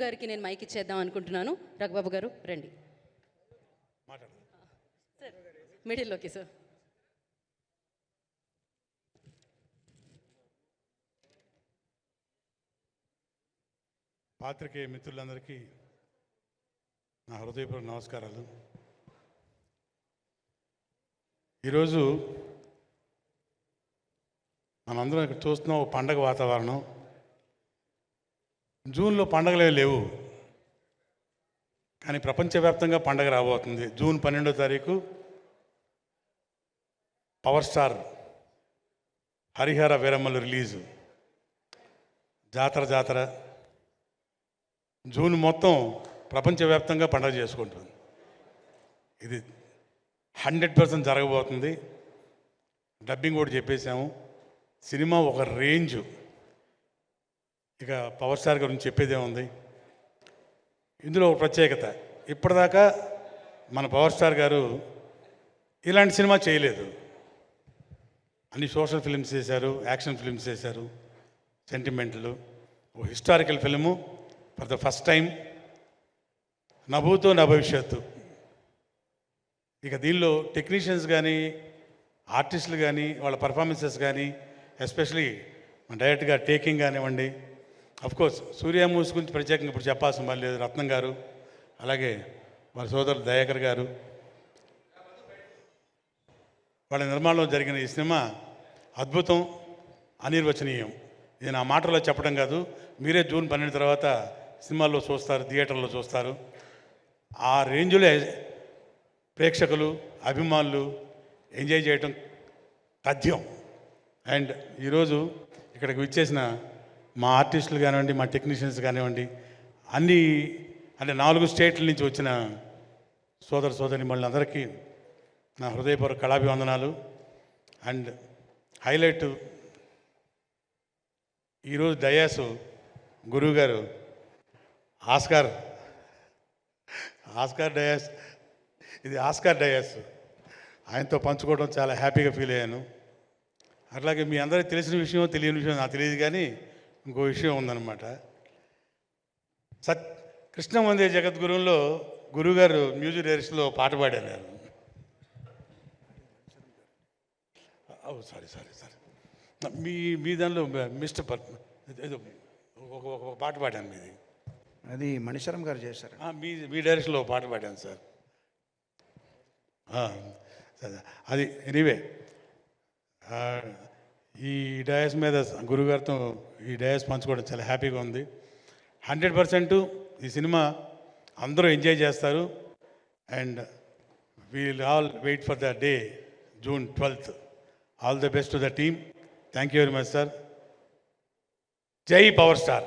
గారికి నేను మైక్ ఇచ్చేద్దాం అనుకుంటున్నాను. రఘుబాబు గారు రండి. సార్ మిడిల్లోకి సార్. పాత్రికేయ మిత్రులందరికీ నా హృదయపూర్వక నమస్కారాలు. ఈరోజు మనందరం ఇక్కడ చూస్తున్నాం ఒక పండగ వాతావరణం. జూన్లో పండగలే లేవు, కానీ ప్రపంచవ్యాప్తంగా పండగ రాబోతుంది. జూన్ 12వ తారీఖు పవర్ స్టార్ హరిహర వీరమ్మలు రిలీజు. జాతర జూన్ మొత్తం ప్రపంచవ్యాప్తంగా పండగ చేసుకుంటుంది. ఇది 100% జరగబోతుంది. డబ్బింగ్ కూడా చెప్పేశాము. సినిమా ఒక రేంజు. ఇక పవర్ స్టార్ గురించి చెప్పేదే ఉంది. ఇందులో ఒక ప్రత్యేకత, ఇప్పటిదాకా మన పవర్ స్టార్ గారు ఇలాంటి సినిమా చేయలేదు. అన్ని సోషల్ ఫిల్మ్స్ చేశారు, యాక్షన్ ఫిల్మ్స్ చేశారు, సెంటిమెంట్లు. ఓ historical film for the first time, నభూతో నా భవిష్యత్తు. ఇక దీనిలో టెక్నీషియన్స్ కానీ, ఆర్టిస్టులు కానీ, వాళ్ళ పర్ఫార్మెన్సెస్ కానీ, ఎస్పెషలీ మన డైరెక్ట్గా టేకింగ్ కానివ్వండి. అఫ్కోర్స్ సూర్య మూవీస్ గురించి ప్రత్యేకంగా ఇప్పుడు చెప్పాల్సిన పని లేదు. రత్నం గారు, అలాగే వారి సోదరుడు దయాకర్ గారు, వాళ్ళ నిర్మాణంలో జరిగిన ఈ సినిమా అద్భుతం, అనిర్వచనీయం. ఇది నా మాటల్లో చెప్పడం కాదు, మీరే జూన్ 12 తర్వాత సినిమాల్లో చూస్తారు, థియేటర్లో చూస్తారు. ఆ రేంజ్లో ప్రేక్షకులు, అభిమానులు ఎంజాయ్ చేయటం తథ్యం. అండ్ ఈరోజు ఇక్కడికి విచ్చేసిన మా ఆర్టిస్టులు కానివ్వండి, మా టెక్నీషియన్స్ కానివ్వండి, అన్ని అంటే 4 స్టేట్ల నుంచి వచ్చిన సోదరిమణులందరికీ నా హృదయపూర్వక కళాభివందనాలు. అండ్ హైలైట్, ఈరోజు డయాసు గురువుగారు ఆస్కార్ డయాస్, ఇది ఆస్కార్ డయాస్, ఆయనతో పంచుకోవడం చాలా హ్యాపీగా ఫీల్ అయ్యాను. అట్లాగే మీ అందరికీ తెలిసిన విషయం, తెలియని విషయం నాకు తెలియదు, కానీ ఇంకో విషయం ఉందన్నమాట. కృష్ణ వందే జగద్గురువులో గురువుగారు మ్యూజిక్ డైరెక్షన్లో పాట పాడారు. సారీ మీ దానిలో మిస్టర్ ఏదో ఒక పాట పాడాను మీది. అది మణిశరం గారు చేశారు. మీ డైరెక్షన్లో పాట పాడాను సార్. అది ఎనీవే, ఈ డయాస్ మీద గురుగారితో ఈ డయాస్ పంచుకోవడం చాలా హ్యాపీగా ఉంది. 100% ఈ సినిమా అందరూ ఎంజాయ్ చేస్తారు. And we'll all wait for the day June 12th. All the best to the team. Thank you very much sir. జై పవర్ స్టార్.